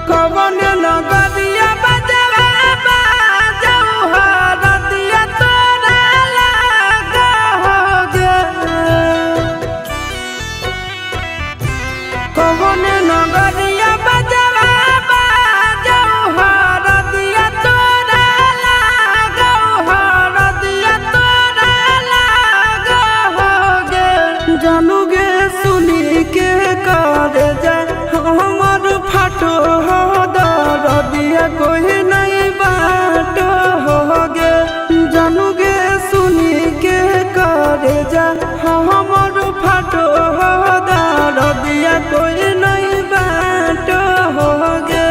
कवन नगरिया बजवा बाजऊ हरदिया तोरा लागोगे। कवन नगरिया बजवा बाजऊ हरदिया तोरा लागो हरदिया तोरा लागोगे। जानूगे सुनी के करे जा हमर फाटो हो दरदिया कोई नहीं बाटो होगे। जानूगे सुनी के करे जा हमर फाटो हो दरदिया कोई नहीं बाटो होगे।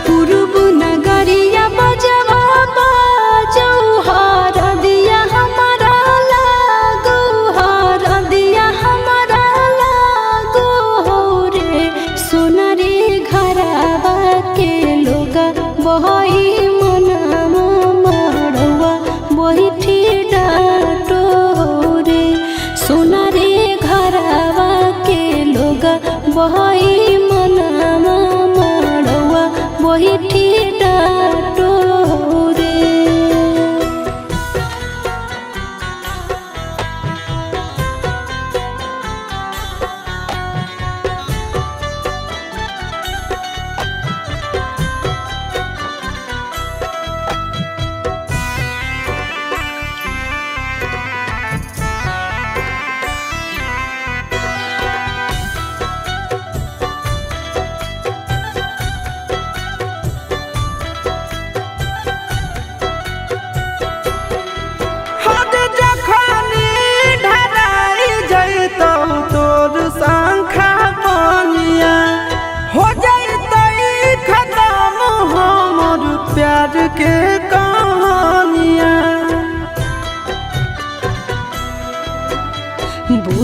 पूर्व नगरिया बजवा बाजऊ हरदिया हमारा लागो हरदिया हमारा लागो हो रे। सोनारी घरवा के लोग बही मनमा मड़वा बैठी डाटो रे। सोनारी घरवा के लोग बही मनमा मड़वा बैठी डाटो रे।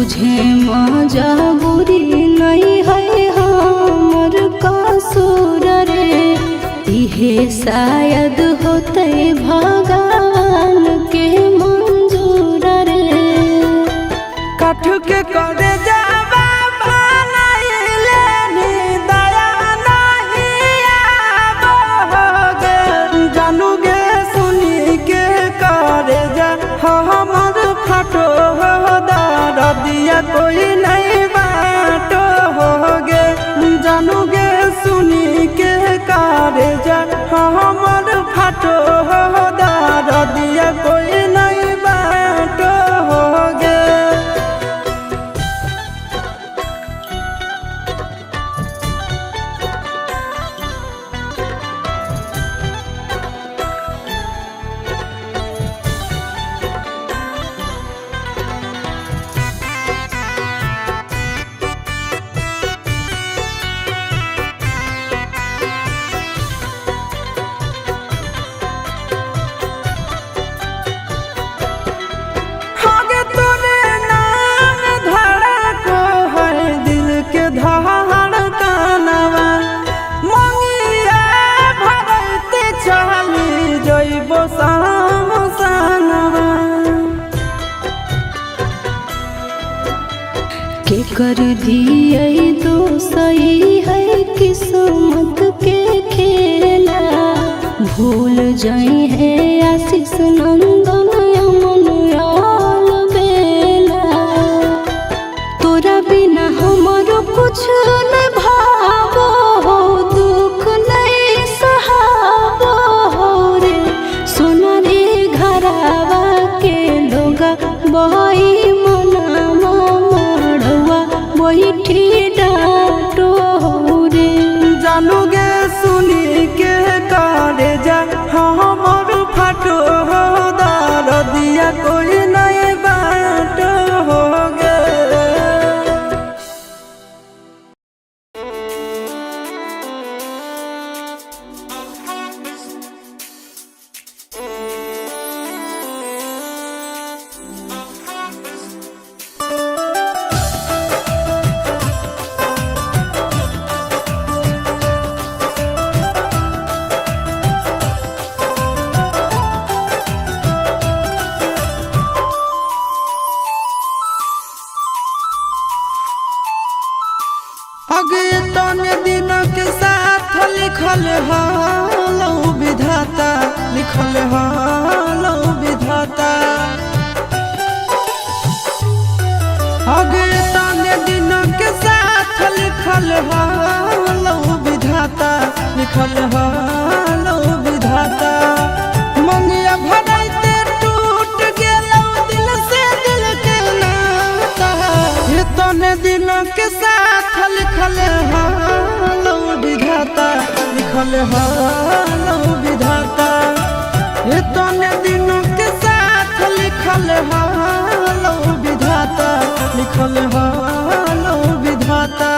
बुझे मजबूरी नहीं है हमर कसूर रे, इहे शायद होते भगवान के मंजूर रे। काठ के करे जावा बनाइले नी दया नहीं आवोगे, जानू गे सुनी के करे जा हमर फाटो दरदिया कोई नहीं बाटो होगे, जानू गे सुनी के करे जा हमर फाटो दरदिया कोई नहीं बाटो होगे। आगे तोरे नाम धड़को है दिल के धड़कनवा, मंगिया भरते चली जइबो सामसनवा। के कर दिए तो सही है किस्मत के खेला, भूल जाई है आशीष नंदन यमन याल बेला। तोरा बिना हमारो कुछ न भावो हो, दुख नहीं सहावो हो रे, सोना रे घरावा के लोगा बही मनावा मड़वा बैठी डाटो हो रे। जानू गे सुनी के करे जा हमर फाटो दरदिया कोई नहीं बाटो होगे। आगे तने दिन के साथ लिखल हालो विधाता, लिखल हालो विधाता। आगे तने दिन के साथ लिखल हालो विधाता, लिखल हालो विधाता। मंगिया भराइते टूट गेलो दिल से दिल के नाता, ये तने दिन के साथ लिखल हालो विधाता, लिखल हालो विधाता। ये तने दिन के साथ लिखल हालो विधाता, लिखल हालो विधाता।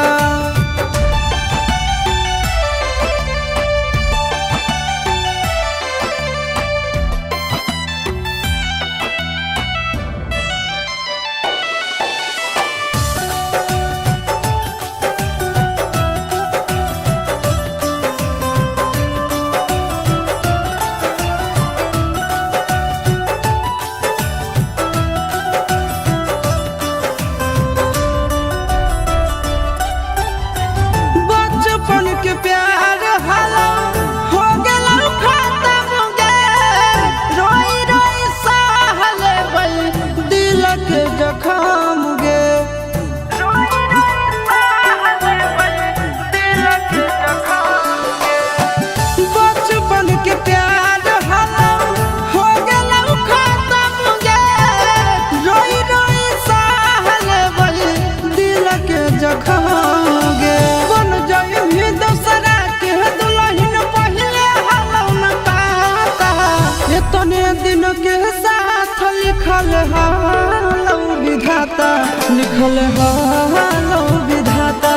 लिखल हालो विधाता, लिखल हालो विधाता।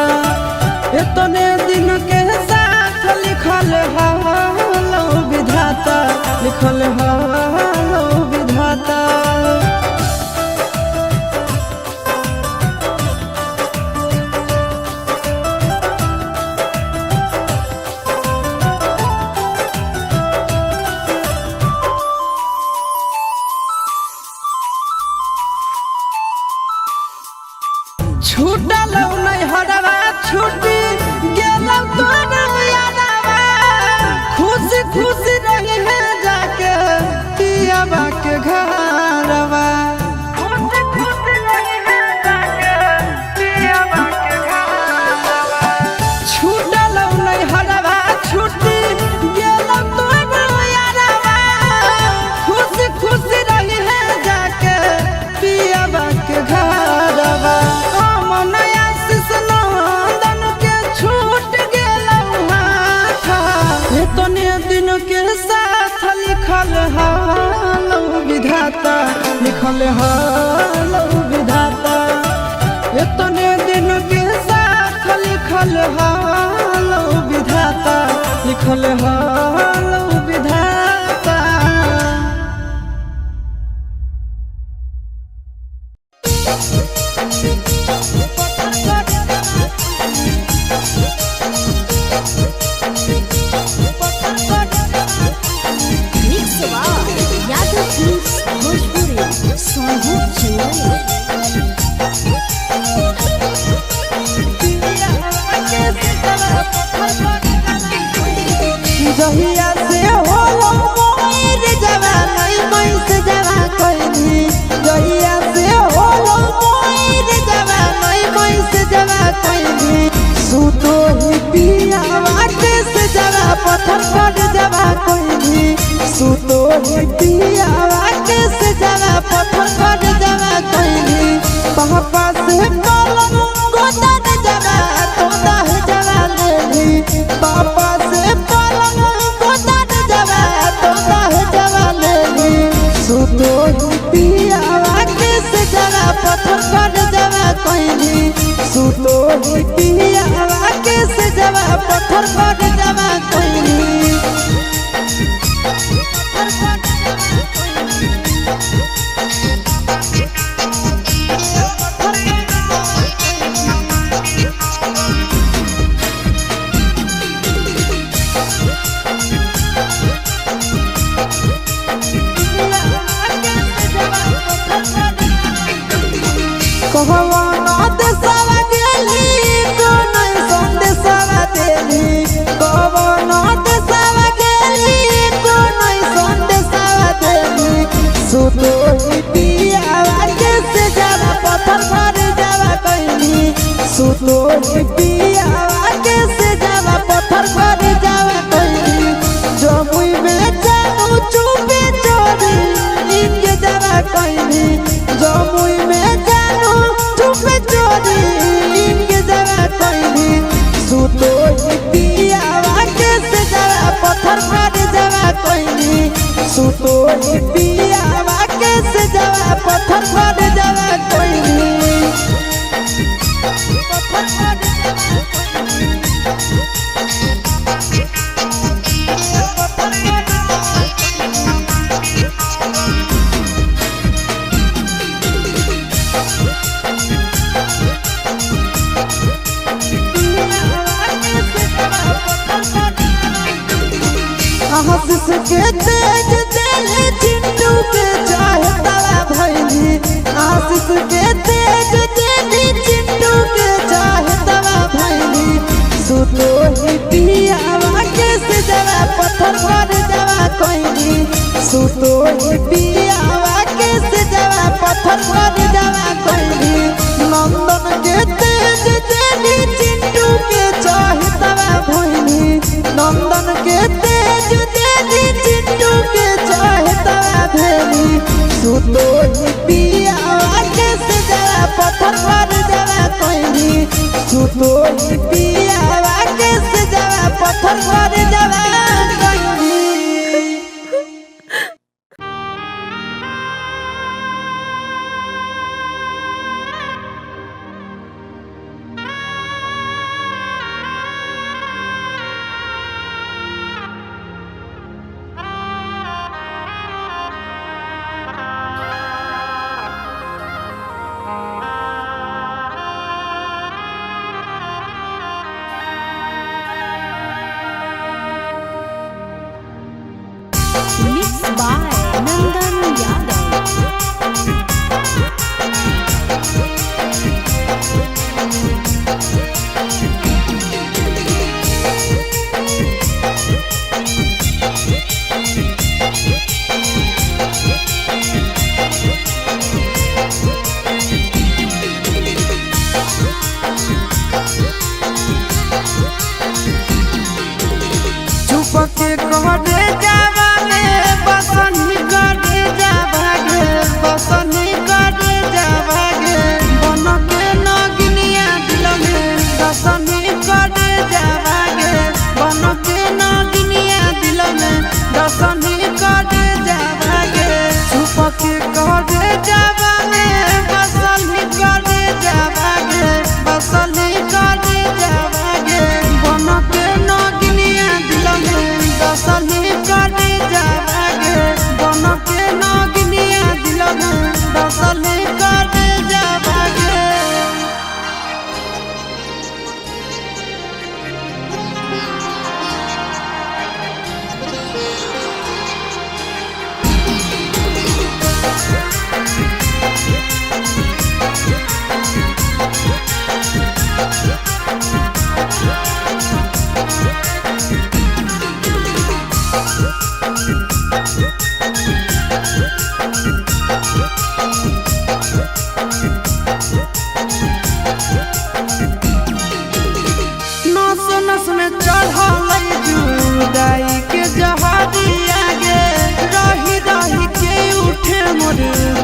इतने दिन के साथ लिखल हालो विधाता, लिखल हालो विधाता। छूटल नहीं हरवा छूटी गेलौ तोर यादवा खुशी खुशी रही है जाके पियावा के घरवा छूटल नहीं हरवा छूटी गेलौ तोर यादवा खुशी खुशी रही है जाके पियावा के घरवा लिखल हालो विधाता लिखल हालो विधाता इतने दिन के साथ लिखल हालो विधाता लिखल हालो विधाता जहिया से होलो मोर जवानी मैं से जवा कइनी जहिया से होलो मोर जवानी मैं से जवा कइनी सुतो ही पिया वाटे से जवा पत्थर पर जवा कइनी सुतो ही पिया वाटे से जवा पत्थर पर जवा कइनी पापा से कलम गोदन जवा तोदा है जवा लेनी पापा से सुतो पिया वाटे से जरा पत्थर पर जवा कइनी सुतो पिया वाटे से जरा पत्थर पर जवा कइनी कहवाना देशवा गेली तो नहीं संदेशवा देली कहवाना देशवा गेली तो नहीं संदेशवा देली सुतो पिया वाटे से जरा पत्थर पर जवा कइनी सुतो पिया वाटे से जरा पत्थर पर जवा कइनी जमुई में जानू चुपे चोरी इनके जवा कइनी जमुई में चुपे चोरी इनके जवा कइनी सुतो पिया वाटे से जरा पत्थर पर जवा कइनी सुतो पिया वाटे से जरा पत्थर पर जवा कइनी आशीष के तेज दिल चिंटू के चाहे तारा भैली आशीष के तेज दिल चिंटू के चाहे तारा भैली सुतो पिया वाटे से जरा पत्थर पर जवा कइनी सुतो पिया वाटे से जरा पत्थर पर जवा कइनी नंदन के तेज दिल चिंटू के चाहे तारा भैली नंदन के तेज चिंटू के चाहे तारा भेली सुतो पिया वाटे से जरा पत्थर पर जवा कइनी सुतो पिया वाटे से जरा पत्थर पर जवा कइनी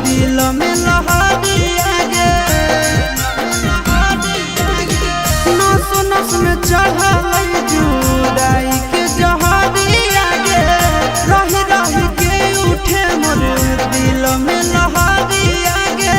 दिल में लहरिया गे नस नस में चढ़ल जुदाई के जहरिया गे रही रही के उठे मोर दिल में लहरिया गे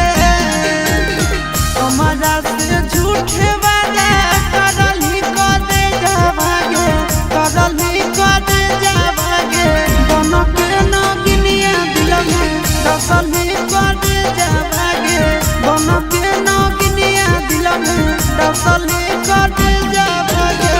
हमारा से झूठे वादा करल ही करे जावागे करल ही करे जावागे दोनों के नगिनिया दिल में दसल ही करे जावागे दोनों के नगिनिया दिल में दसल ही करे जावागे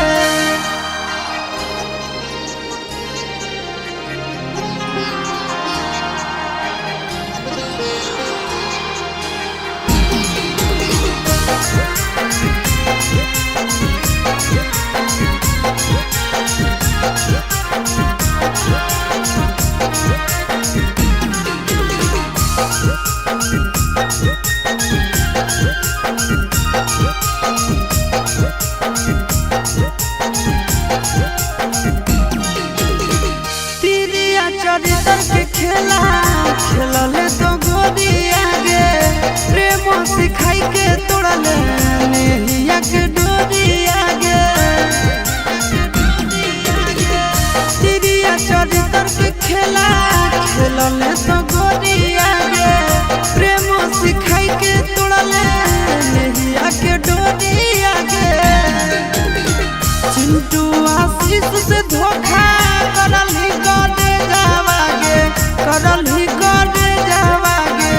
चरित्र के खेला खेलले तो गोदिया गे प्रेम सिखाई के तोड़ले नेहिया के डोरिया गे तिरिया चरित्र के खेला खेलले तो गोदिया गे प्रेम सिखाई के तोड़ले नेहिया के डोरिया गे चिंटू आशीष से धोखा करल ही करे जावागे करल ही करे जावागे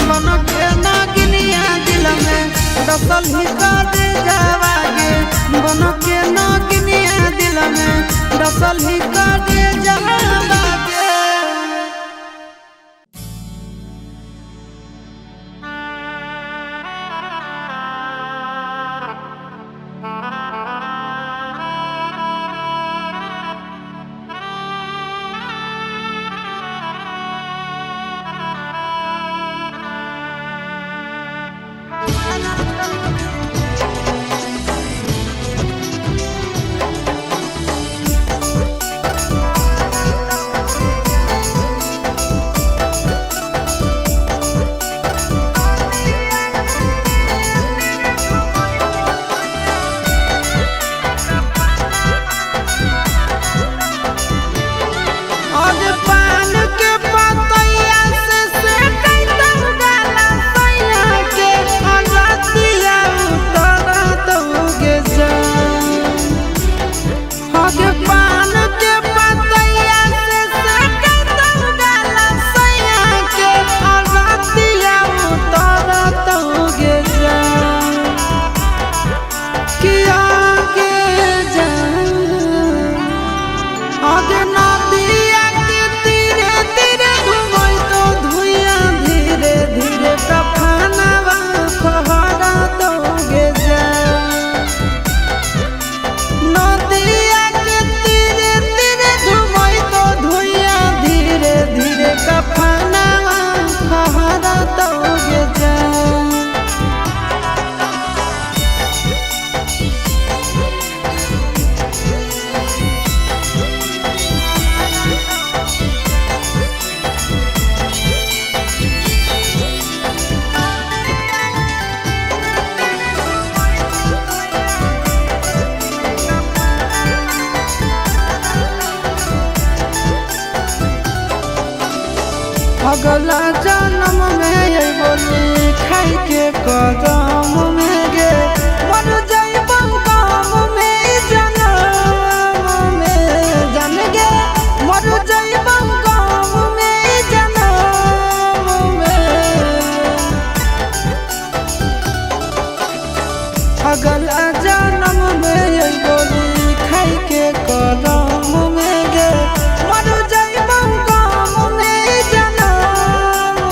मन के नगिनिया दिल में दसल ही करे जावागे मन के नगिनिया दिल में दसल ही करे जावागे अगला जन्म में ये बोली खाई के कदम में गे मर जाइबम काम में जन्म में जन गे मर जाइबम काम में जन्म में अगला जन्म में ये बोली खाई के कदम में गे मर जाइबम काम में जन्म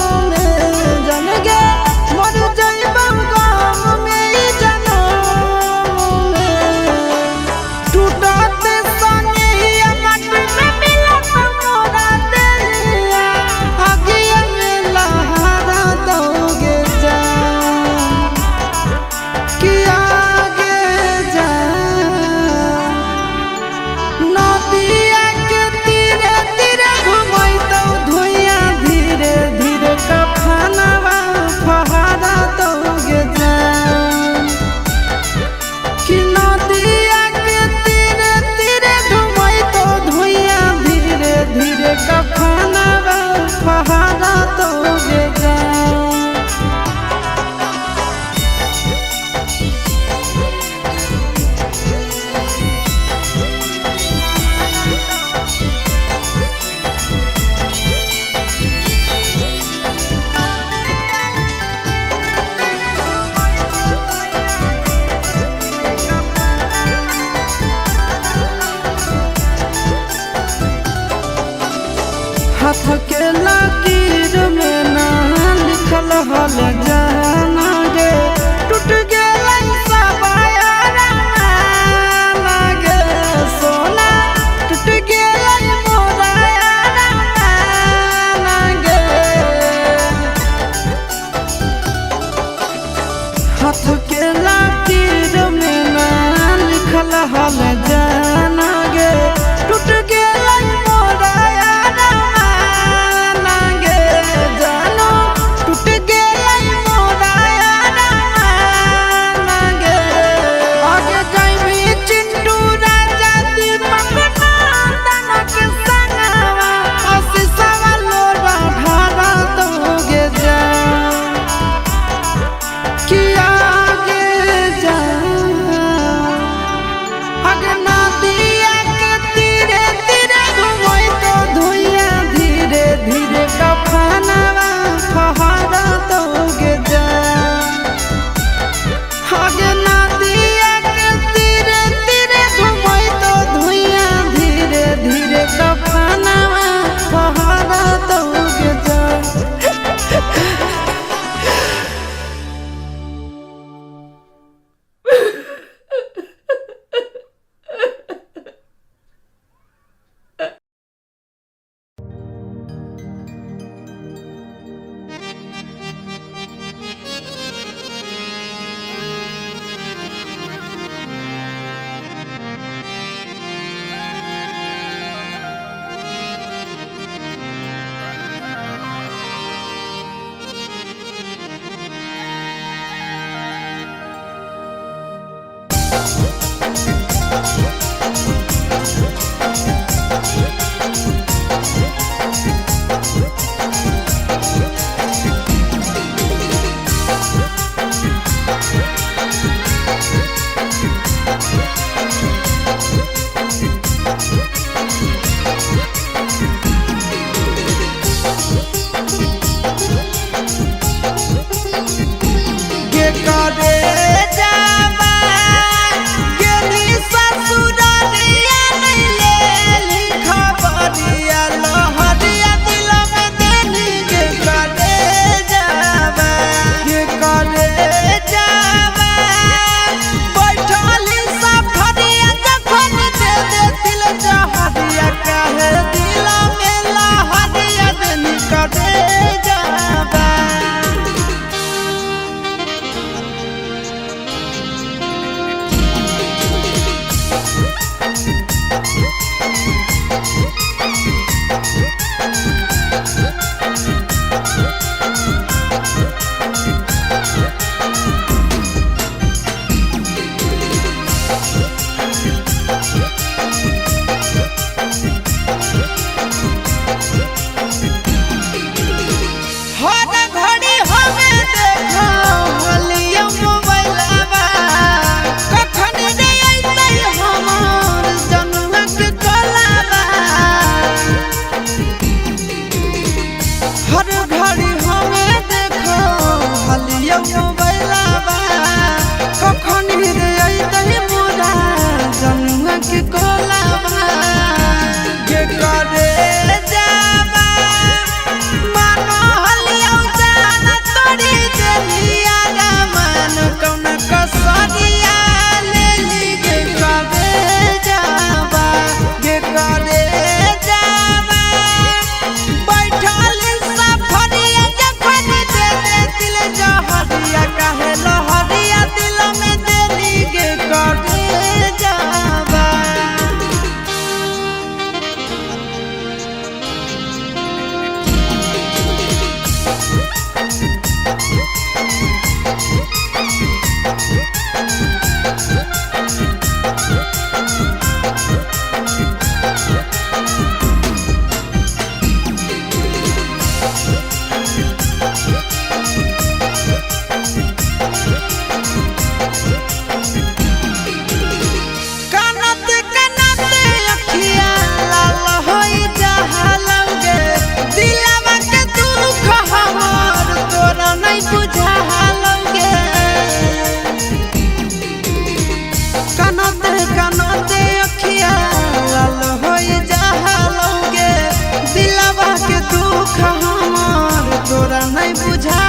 बुझा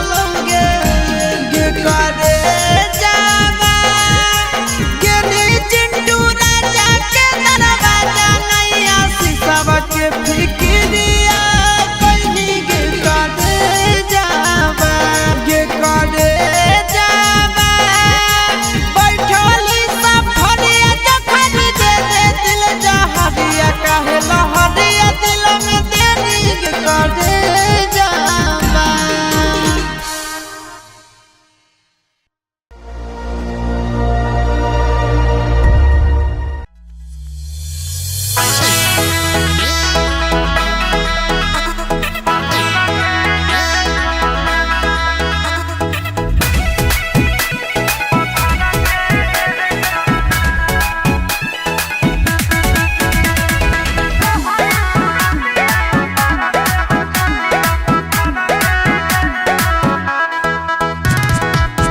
लोगे गे करे जावा गे नी चिंटू राजा के दरवाजा नैया शीशा के फिक्रिया कोई गे करे जावा गे करे जावा बैठोली सब फरिया जखन दे दे दिल जहरिया काहे लहरिया दिल में देनी गे करे जावा।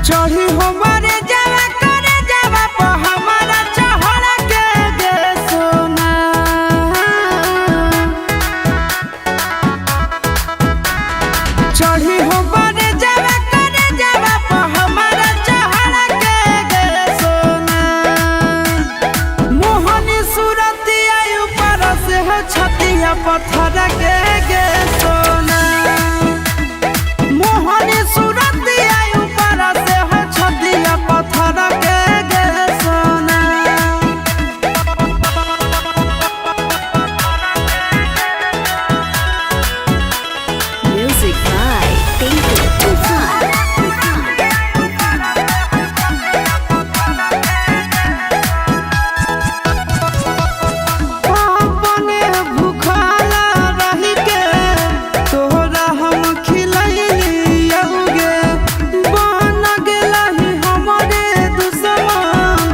चढ़ी हमारे जावा करे जावा प हमारा चढ़ के गे सोना चढ़ी हमारे जावा करे जावा प हमारा चढ़ के गे सोना मोहनी सूरतिया ऊपर से हो छतिया पत्थर के गे सोना मोहनी सूरतिया ऊपर से हो छतिया पत्थर के गे सोना। Music by Tinku Tufan. अपने भूखला रही के तोहरा हम खिलैलियौगे बन गेलही हमरे दुश्मन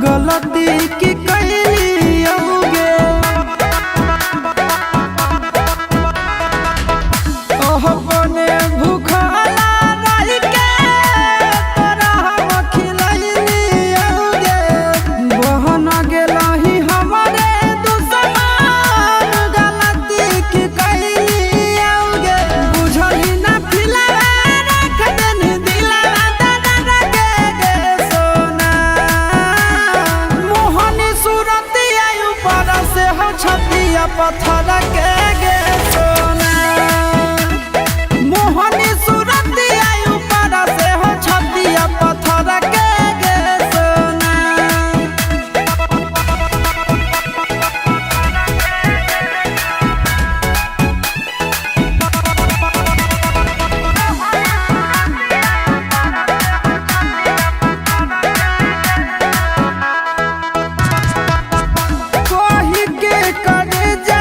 गलती की कैलियौगे अपने भूखला रही के तोरा हम खिलैलियौगे बन गेलही हमरे दुश्मन गलती की कैलियौगे बुझली ना फिलवा रख देनी दिलवा दादा के गे सोना मोहनी सूरतिया ऊपर से हो छतिया पत्थर के गे सोना मोहनी सूरतिया ऊपर से हो छतिया पत्थर के गे सोना। कोही के करे जा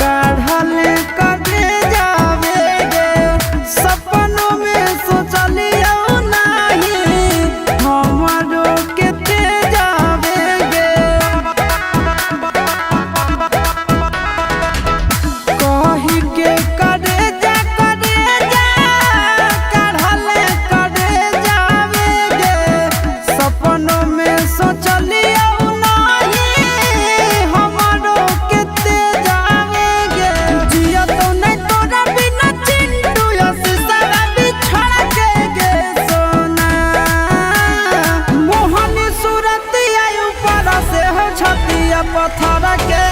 काढ़ले करे जावेगे सपनों में सोचलियो नहीं हमारो के ते जावेगे कोही के करे जा काढ़ले करे जावेगे सपनों में सोचलियो नहीं हमारो के ते जावेगे जिया तो नहीं तोरा बिना चिंटू शीशा बिछड़ के गे सोना मोहनी सूरतिया ऊपर से हो छतिया पत्थर के